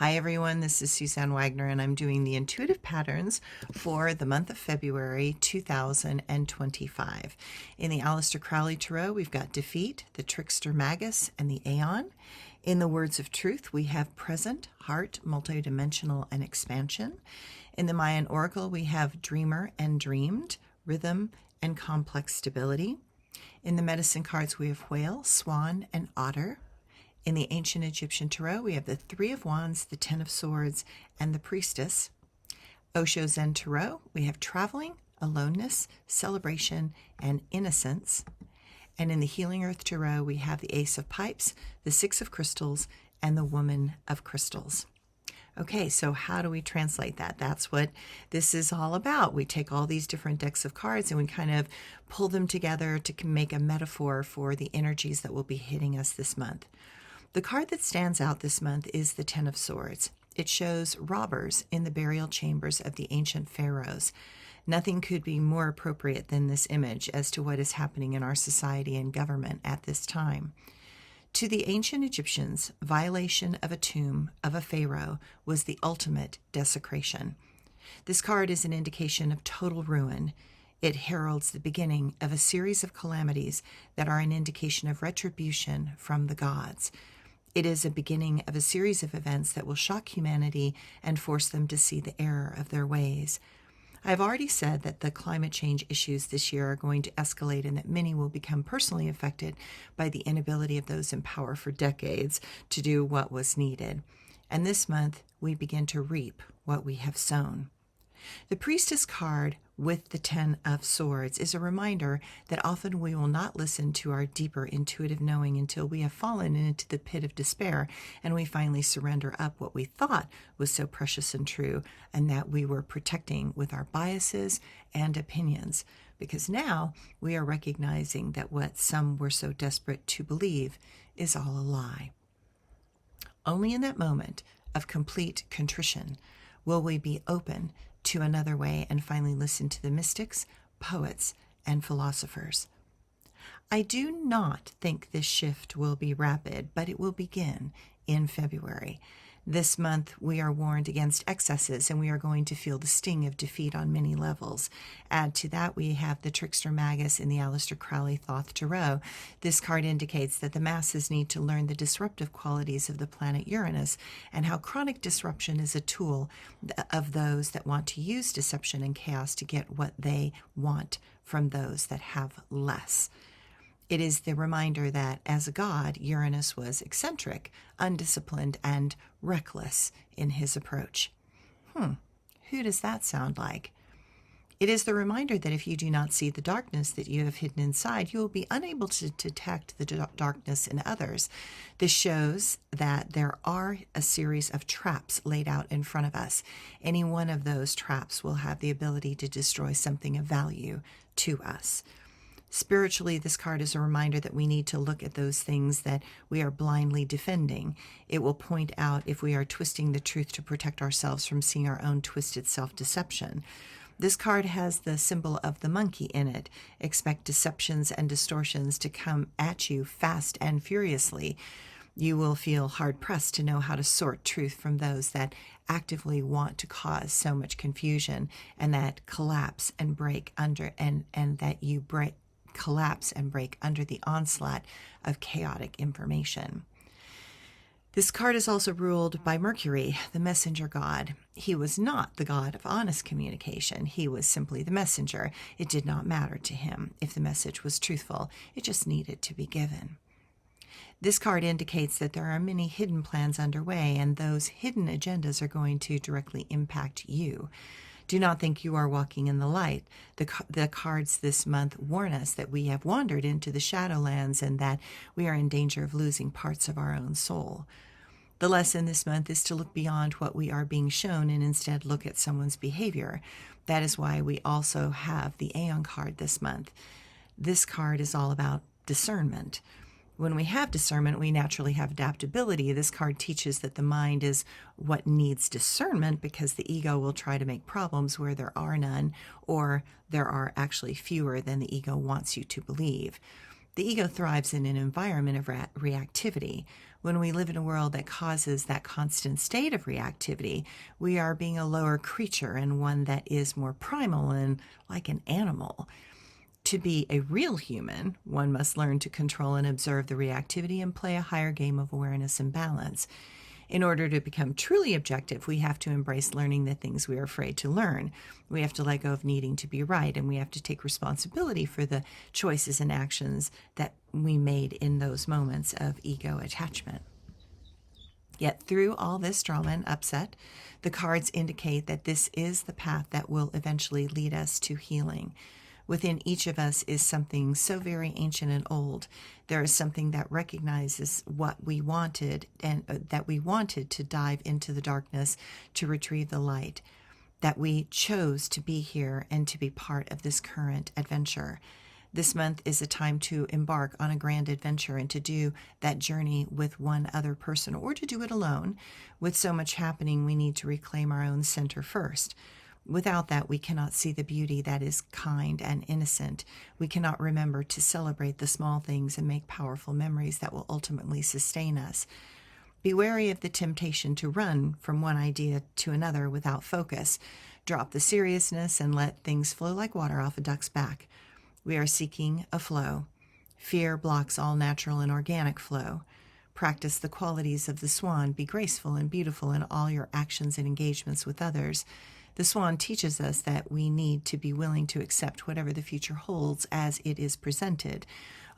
Hi everyone, this is Suzanne Wagner and I'm doing the intuitive patterns for the month of February 2025. In the Aleister Crowley Tarot, we've got Defeat, the Trickster, Magus, and the Aeon. In the Words of Truth, we have Present, Heart, Multidimensional, and Expansion. In the Mayan Oracle, we have Dreamer and Dreamed, Rhythm, and Complex Stability. In the Medicine cards, we have Whale, Swan, and Otter. In the Ancient Egyptian Tarot, we have the Three of Wands, the Ten of Swords, and the Priestess. Osho Zen Tarot, we have Traveling, Aloneness, Celebration, and Innocence. And in the Healing Earth Tarot, we have the Ace of Pipes, the Six of Crystals, and the Woman of Crystals. Okay, so how do we translate that? That's what this is all about. We take all these different decks of cards and we kind of pull them together to make a metaphor for the energies that will be hitting us this month. The card that stands out this month is the Ten of Swords. It shows robbers in the burial chambers of the ancient pharaohs. Nothing could be more appropriate than this image as to what is happening in our society and government at this time. To the ancient Egyptians, violation of a tomb of a pharaoh was the ultimate desecration. This card is an indication of total ruin. It heralds the beginning of a series of calamities that are an indication of retribution from the gods. It is a beginning of a series of events that will shock humanity and force them to see the error of their ways. I've already said that the climate change issues this year are going to escalate and that many will become personally affected by the inability of those in power for decades to do what was needed. And this month, we begin to reap what we have sown. The Priestess card with the Ten of Swords is a reminder that often we will not listen to our deeper intuitive knowing until we have fallen into the pit of despair and we finally surrender up what we thought was so precious and true and that we were protecting with our biases and opinions. Because now we are recognizing that what some were so desperate to believe is all a lie. Only in that moment of complete contrition will we be open to another way and finally listen to the mystics, poets, and philosophers. I do not think this shift will be rapid, but it will begin in February. This month, we are warned against excesses, and we are going to feel the sting of defeat on many levels. Add to that, we have the Trickster Magus in the Aleister Crowley Thoth Tarot. This card indicates that the masses need to learn the disruptive qualities of the planet Uranus and how chronic disruption is a tool of those that want to use deception and chaos to get what they want from those that have less. It is the reminder that, as a god, Uranus was eccentric, undisciplined, and reckless in his approach. Who does that sound like? It is the reminder that if you do not see the darkness that you have hidden inside, you will be unable to detect the darkness in others. This shows that there are a series of traps laid out in front of us. Any one of those traps will have the ability to destroy something of value to us. Spiritually, this card is a reminder that we need to look at those things that we are blindly defending. It will point out if we are twisting the truth to protect ourselves from seeing our own twisted self-deception. This card has the symbol of the monkey in it. Expect deceptions and distortions to come at you fast and furiously. You will feel hard-pressed to know how to sort truth from those that actively want to cause so much confusion and that collapse and break under and that you collapse and break under the onslaught of chaotic information. This card is also ruled by Mercury, the messenger god. He was not the god of honest communication. He was simply the messenger. It did not matter to him if the message was truthful. It just needed to be given. This card indicates that there are many hidden plans underway, and those hidden agendas are going to directly impact you. Do not think you are walking in the light. The cards this month warn us that we have wandered into the shadowlands and that we are in danger of losing parts of our own soul. The lesson this month is to look beyond what we are being shown and instead look at someone's behavior. That is why we also have the Aeon card this month. This card is all about discernment. When we have discernment, we naturally have adaptability. This card teaches that the mind is what needs discernment because the ego will try to make problems where there are none, or there are actually fewer than the ego wants you to believe. The ego thrives in an environment of reactivity. When we live in a world that causes that constant state of reactivity, we are being a lower creature and one that is more primal and like an animal. To be a real human, one must learn to control and observe the reactivity and play a higher game of awareness and balance. In order to become truly objective, we have to embrace learning the things we are afraid to learn. We have to let go of needing to be right, and we have to take responsibility for the choices and actions that we made in those moments of ego attachment. Yet through all this drama and upset, the cards indicate that this is the path that will eventually lead us to healing. Within each of us is something so very ancient and old. There is something that recognizes what we wanted, and that we wanted to dive into the darkness to retrieve the light, that we chose to be here and to be part of this current adventure. This month is a time to embark on a grand adventure and to do that journey with one other person, or to do it alone. With so much happening, we need to reclaim our own center first. Without that, we cannot see the beauty that is kind and innocent. We cannot remember to celebrate the small things and make powerful memories that will ultimately sustain us. Be wary of the temptation to run from one idea to another without focus. Drop the seriousness and let things flow like water off a duck's back. We are seeking a flow. Fear blocks all natural and organic flow. Practice the qualities of the swan. Be graceful and beautiful in all your actions and engagements with others. The swan teaches us that we need to be willing to accept whatever the future holds as it is presented.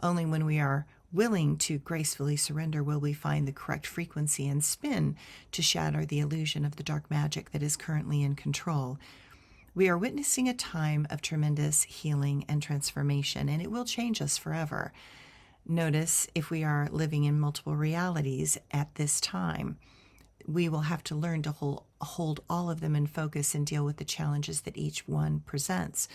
Only when we are willing to gracefully surrender will we find the correct frequency and spin to shatter the illusion of the dark magic that is currently in control. We are witnessing a time of tremendous healing and transformation, and it will change us forever. Notice if we are living in multiple realities at this time. We will have to learn to hold all of them in focus and deal with the challenges that each one presents.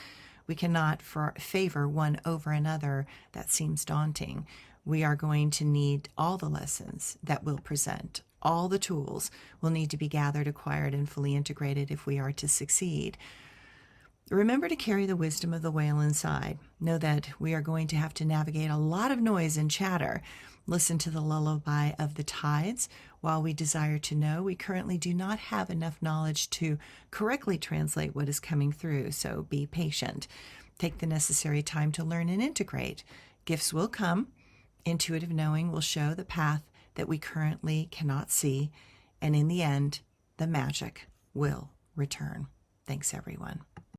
We cannot favor one over another. That seems daunting. We are going to need all the lessons that will present. All the tools will need to be gathered, acquired, and fully integrated if we are to succeed. Remember to carry the wisdom of the whale inside. Know that we are going to have to navigate a lot of noise and chatter. Listen to the lullaby of the tides. While we desire to know, we currently do not have enough knowledge to correctly translate what is coming through, so be patient. Take the necessary time to learn and integrate. Gifts will come. Intuitive knowing will show the path that we currently cannot see, and in the end, the magic will return. Thanks, everyone.